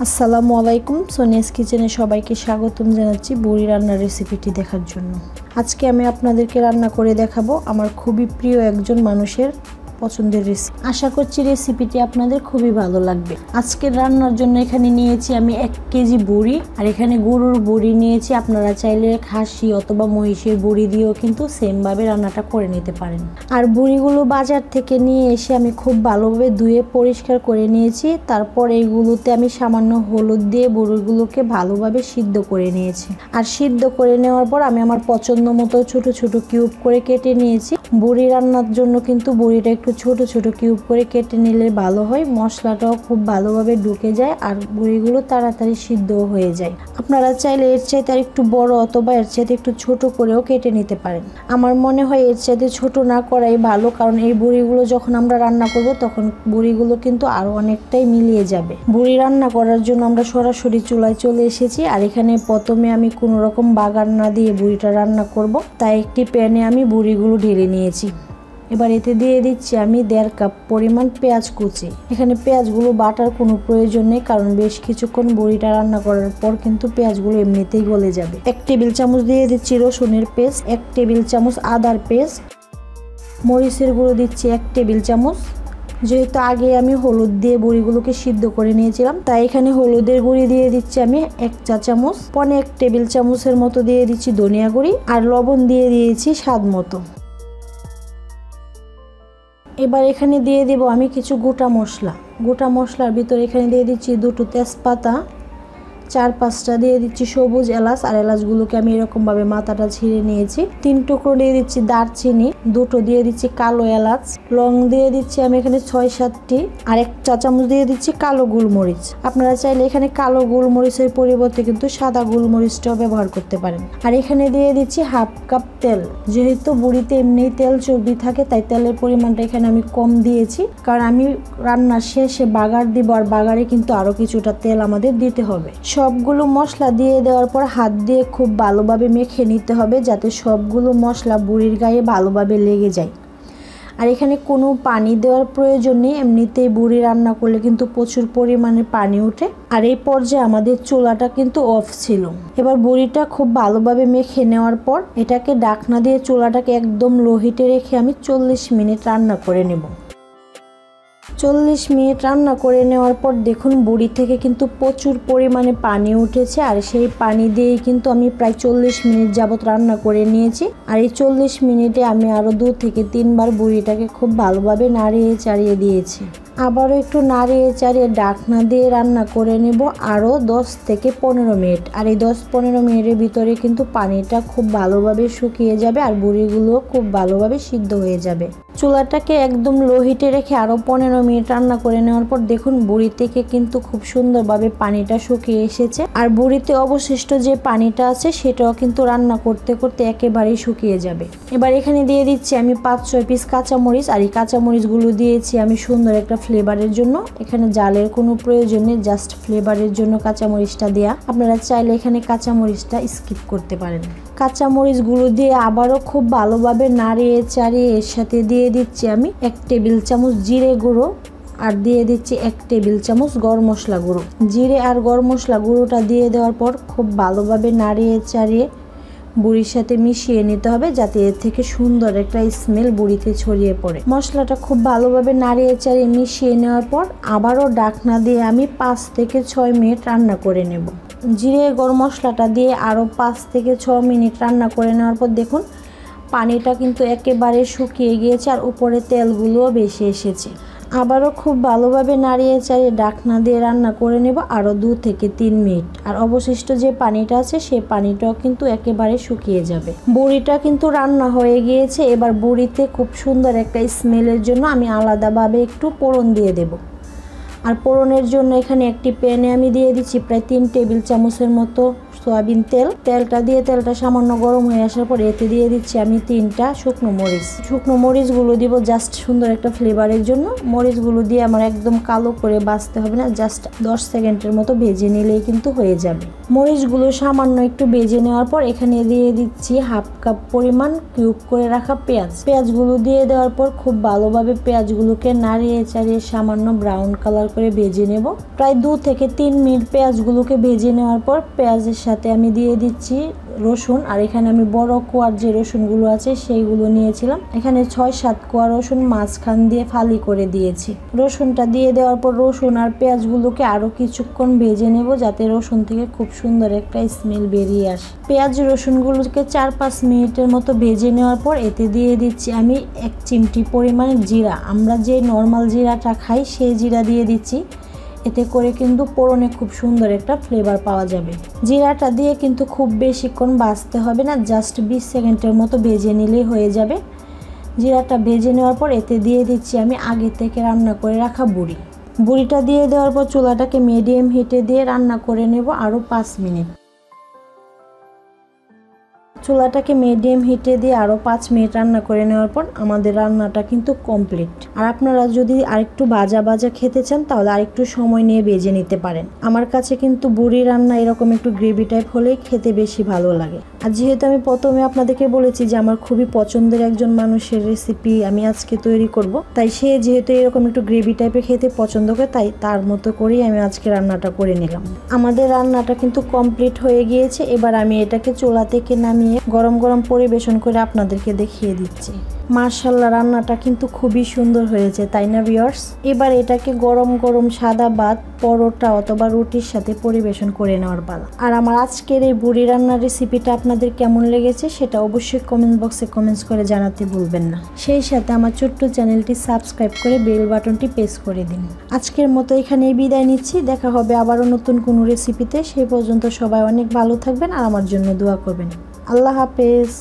আসসালামু আলাইকুম। সোনিয়াস কিচেনে সবাইকে স্বাগতম জানাচ্ছি বুড়ি রান্নার রেসিপিটি দেখার জন্য। আজকে আমি আপনাদেরকে রান্না করে দেখাবো আমার খুবই প্রিয় একজন মানুষের পছন্দের রেসিপি। আশা করছি রেসিপিটি আপনাদের খুবই ভালো লাগবে। আজকের রান্নার জন্য এখানে নিয়েছি আমি 1 কেজি বুড়ি, আর এখানে গরুর বুড়ি নিয়েছি। আপনারা চাইলে খাসি অথবা মহিষের বুড়ি দিয়েও কিন্তু সেম ভাবে রান্নাটা করে নিতে পারেন। আর বুড়িগুলো বাজার থেকে নিয়ে এসে আমি খুব ভালোভাবে ধুয়ে পরিষ্কার করে নিয়েছি। তারপর এইগুলোতে আমি সামান্য হলুদ দিয়ে বুড়িগুলোকে ভালোভাবে সিদ্ধ করে নিয়েছি। আর সিদ্ধ করে নেওয়ার পর আমি আমার পছন্দ মতো ছোট ছোট কিউব করে কেটে নিয়েছি। বুড়ি রান্নার জন্য কিন্তু বুড়িটা একটু ছোট ছোট কিউব করে কেটে নিলে ভালো হয়, মশলাটাও খুব ভালোভাবে ঢুকে যায় আর বুড়িগুলো তাড়াতাড়ি সিদ্ধ হয়ে যায়। আপনারা চাইলে এর চাইতে আর একটু বড় অথবা এর চাইতে একটু ছোট করেও কেটে নিতে পারেন। আমার মনে হয় এর চাইতে ছোট না করাই ভালো, কারণ এই বুড়িগুলো যখন আমরা রান্না করব তখন বুড়িগুলো কিন্তু আরো অনেকটাই মিলিয়ে যাবে। বুড়ি রান্না করার জন্য আমরা সরাসরি চুলায় চলে এসেছি। আর এখানে প্রথমে আমি কোনো রকম বাগার না দিয়ে বুড়িটা রান্না করব, তাই একটি প্যানে আমি বুড়িগুলো ঢেলে নিয়েছি। এবার এতে দিয়ে দিচ্ছি আমি 1.5 কাপ পরিমাণ পেঁয়াজ কুচি। এখানে পেঁয়াজগুলো বাটার কোনো প্রয়োজন নেই, কারণ বেশ কিছুক্ষণ বড়িটা রান্না করার পর কিন্তু পেঁয়াজগুলো এমনিতেই গলে যাবে। 1 টেবিল চামচ দিয়ে দিচ্ছি রসুনের পেস্ট, 1 টেবিল চামচ আদার পেস্ট, মরিচের গুঁড়ো দিচ্ছি 1 টেবিল চামচ। যেহেতু আগে আমি হলুদ দিয়ে বড়িগুলোকে সিদ্ধ করে নিয়েছিলাম, তাই এখানে হলুদের গুঁড়ি দিয়ে দিচ্ছি আমি 1 চা চামচ। 1 টেবিল চামচের মতো দিয়ে দিচ্ছি ধনিয়া গুঁড়ি, আর লবণ দিয়ে দিয়েছি স্বাদ মতো। এবার এখানে দিয়ে দেব আমি কিছু গোটা মশলা। গোটা মশলার ভিতরে এখানে দিয়ে দিচ্ছি 2টো তেজপাতা, 4-5টা দিয়ে দিচ্ছি সবুজ এলাচ, আর এলাচগুলোকে আমি এরকমভাবে মাথাটা ছিঁড়ে নিয়েছি। 3 টুকরো দিয়ে দিচ্ছি দারচিনি, 2টো দিয়ে দিচ্ছি কালো এলাচ, লং দিয়ে দিচ্ছি আমি এখানে 6-7টি, আর 1 চা চামচ দিয়ে দিচ্ছি কালো গোলমরিচ। আপনারা চাইলে এখানে কালো গোলমরিচের পরিবর্তে কিন্তু সাদা গোলমরিচটাও ব্যবহার করতে পারেন। আর এখানে দিয়ে দিচ্ছি 1/2 কাপ তেল। যেহেতু বুড়িতে এমনিই তেল চর্বি থাকে, তাই তেলের পরিমাণটা এখানে আমি কম দিয়েছি, কারণ আমি রান্নার শেষে বাগার দিব, আর বাগারে কিন্তু আরো কিছুটা তেল আমাদের দিতে হবে। সবগুলো মশলা দিয়ে দেওয়ার পর হাত দিয়ে খুব ভালোভাবে মেখে নিতে হবে, যাতে সবগুলো মশলা বুড়ির গায়ে ভালোভাবে লেগে যায়। আর এখানে কোনো পানি দেওয়ার প্রয়োজন নেই, এমনিতেই বুড়ি রান্না করলে কিন্তু প্রচুর পরিমাণে পানি ওঠে। আর এই পর্যায়ে আমাদের চুলাটা কিন্তু অফ ছিল। এবার বুড়িটা খুব ভালোভাবে মেখে নেওয়ার পর এটাকে ঢাকনা দিয়ে চুলাটাকে একদম লো হিটে রেখে আমি 40 মিনিট রান্না করে নেব। 40 মিনিট রান্না করে নেওয়ার পর দেখুন বুড়ি থেকে কিন্তু প্রচুর পরিমাণে পানি উঠেছে, আর সেই পানি দিয়েই কিন্তু আমি প্রায় 40 মিনিট যাবত রান্না করে নিয়েছি। আর এই 40 মিনিটে আমি আরও 2 থেকে 3 বার বুড়িটাকে খুব ভালোভাবে নাড়িয়ে চাড়িয়ে দিয়েছি। আবারও একটু নাড়িয়ে চাড়িয়ে ঢাকনা দিয়ে রান্না করে নেব আরও 10 থেকে 15 মিনিট। আর এই 10-15 মিনিটের ভিতরে কিন্তু পানিটা খুব ভালোভাবে শুকিয়ে যাবে, আর বুড়িগুলো খুব ভালোভাবে সিদ্ধ হয়ে যাবে। চুলাটাকে একদম লো হিটে রেখে আরও 15 মিনিট রান্না করে নেওয়ার পর দেখুন বুড়ি থেকে কিন্তু খুব সুন্দরভাবে পানিটা শুকিয়ে এসেছে। আর বুড়িতে অবশিষ্ট যে পানিটা আছে সেটাও কিন্তু রান্না করতে করতে একেবারেই শুকিয়ে যাবে। এবার এখানে দিয়ে দিচ্ছি আমি 5-6 পিস কাঁচামরিচ, আর এই কাঁচামরিচগুলো দিয়েছি আমি সুন্দর একটা ফ্লেভারের জন্য। এখানে জালের কোনো প্রয়োজন নেই, জাস্ট ফ্লেভারের জন্য কাঁচামরিচটা দেয়া। আপনারা চাইলে এখানে কাঁচামরিচটা স্কিপ করতে পারেন। কাঁচামরিচগুলো দিয়ে আবারও খুব ভালোভাবে নাড়িয়ে চাড়িয়ে এর সাথে দিয়ে দিচ্ছি আমি 1 টেবিল চামচ জিরে গুঁড়ো, আর দিয়ে দিচ্ছি 1 টেবিল চামচ গরম মশলা গুঁড়ো। জিরে আর গরম মশলা গুঁড়োটা দিয়ে দেওয়ার পর খুব ভালোভাবে নাড়িয়ে চাড়িয়ে বুড়ির সাথে মিশিয়ে নিতে হবে, যাতে এর থেকে সুন্দর একটা স্মেল বুড়িতে ছড়িয়ে পড়ে। মশলাটা খুব ভালোভাবে নাড়িয়ে চাড়িয়ে মিশিয়ে নেওয়ার পর আবারও ঢাকনা দিয়ে আমি 5 থেকে 6 মিনিট রান্না করে নেব। জিরে গরম মশলাটা দিয়ে আরও 5 থেকে 6 মিনিট রান্না করে নেওয়ার পর দেখুন পানিটা কিন্তু একেবারে শুকিয়ে গিয়েছে, আর উপরে তেলগুলোও বেশি এসেছে। আবারও খুব ভালোভাবে নাড়িয়ে চাড়িয়ে ঢাকনা দিয়ে রান্না করে নেব আরও 2 থেকে 3 মিনিট। আর অবশিষ্ট যে পানিটা আছে সেই পানিটাও কিন্তু একেবারে শুকিয়ে যাবে। বুড়িটা কিন্তু রান্না হয়ে গিয়েছে। এবার বুড়িতে খুব সুন্দর একটা স্মেলের জন্য আমি আলাদাভাবে একটু ফোড়ন দিয়ে দেব। আর ফোড়নের জন্য এখানে একটি প্যানে আমি দিয়ে দিচ্ছি প্রায় 3 টেবিল চামচের মতো সয়াবিন তেল। তেলটা দিয়ে তেলটা সামান্য গরম হয়ে আসার পর এতে দিয়ে দিচ্ছি আমি 3টা শুকনো মরিচ। শুকনো মরিচগুলো দিব জাস্ট সুন্দর একটা ফ্লেভারের জন্য। মরিচগুলো দিয়ে আমার একদম কালো করে ভাজতে হবে না, জাস্ট 10 সেকেন্ডের মতো ভেজে নিলেই কিন্তু হয়ে যাবে। মরিচগুলো সামান্য একটু ভেজে নেওয়ার পর এখানে দিয়ে দিচ্ছি হাফ কাপ পরিমাণ কিউব করে রাখা পেঁয়াজ। পেঁয়াজগুলো দিয়ে দেওয়ার পর খুব ভালোভাবে পেঁয়াজগুলোকে নাড়িয়ে চাড়িয়ে সামান্য ব্রাউন কালার করে ভেজে নেব। প্রায় 2 থেকে 3 মিনিট পেঁয়াজগুলোকে ভেজে নেওয়ার পর পেঁয়াজের সাথে আমি দিয়ে দিচ্ছি রসুন। আর এখানে আমি বড় কোয়ার যে রসুনগুলো আছে সেইগুলো নিয়েছিলাম। এখানে 6-7 কোয়া রসুন মাঝখান দিয়ে ফালি করে দিয়েছি। রসুনটা দিয়ে দেওয়ার পর রসুন আর পেঁয়াজগুলোকে আরো কিছুক্ষণ ভেজে নেব, যাতে রসুন থেকে খুব সুন্দর একটা স্মেল বেরিয়ে আসে। পেঁয়াজ রসুনগুলোকে 4-5 মিনিটের মতো ভেজে নেওয়ার পর এতে দিয়ে দিচ্ছি আমি 1 চিমটি পরিমাণে জিরা। আমরা যে নর্মাল জিরাটা খাই সেই জিরা দিয়ে দিচ্ছি। এতে করে কিন্তু পোড়নে খুব সুন্দর একটা ফ্লেভার পাওয়া যাবে। জিরাটা দিয়ে কিন্তু খুব বেশিক্ষণ ভাজতে হবে না, জাস্ট 20 সেকেন্ডের মতো ভেজে নিলেই হয়ে যাবে। জিরাটা ভেজে নেওয়ার পর এতে দিয়ে দিচ্ছি আমি আগে থেকে রান্না করে রাখা বুড়িটা দিয়ে দেওয়ার পর চুলাটাকে মিডিয়াম হিটে দিয়ে রান্না করে নেব আরও 5 মিনিট। চুলাটাকে মিডিয়াম হিটে দিয়ে আরও 5 মিনিট রান্না করে নেওয়ার পর আমাদের রান্নাটা কিন্তু কমপ্লিট। আর আপনারা যদি আরেকটু ভাজা খেতে চান তাহলে আরেকটু সময় নিয়ে ভেজে নিতে পারেন। আমার কাছে কিন্তু বুড়ি রান্না এরকম একটু গ্রেভি টাইপ হলেই খেতে বেশি ভালো লাগে। আর যেহেতু আমি প্রথমে আপনাদেরকে বলেছি যে আমার খুবই পছন্দের একজন মানুষের রেসিপি আমি আজকে তৈরি করব, তাই সে যেহেতু এরকম একটু গ্রেভি টাইপের খেতে পছন্দ করে তাই তার মতো করেই আমি আজকে রান্নাটা করে নিলাম। আমাদের রান্নাটা কিন্তু কমপ্লিট হয়ে গিয়েছে। এবার আমি এটাকে চুলা থেকে নামিয়ে গরম গরম পরিবেশন করে আপনাদেরকে দেখিয়ে দিচ্ছি। মাশাআল্লাহ, রান্নাটা কিন্তু খুবই সুন্দর হয়েছে, তাই না ভিউয়ার্স? এবার এটাকে গরম গরম সাদা ভাত, পরোটা অথবা রুটির সাথে পরিবেশন করে নেওয়ার পালা। আর আমার আজকের এই বুড়ি রান্নার রেসিপিটা আপনাদের কেমন লেগেছে সেটা অবশ্যই কমেন্ট বক্সে কমেন্টস করে জানাতে ভুলবেন না। সেই সাথে আমার ছোট্ট চ্যানেলটি সাবস্ক্রাইব করে বেল বাটনটি প্রেস করে দিন। আজকের মতো এখানেই বিদায় নিচ্ছি। দেখা হবে আবারও নতুন কোনো রেসিপিতে। সেই পর্যন্ত সবাই অনেক ভালো থাকবেন আর আমার জন্য দোয়া করবেন। আল্লাহ হাফেজ।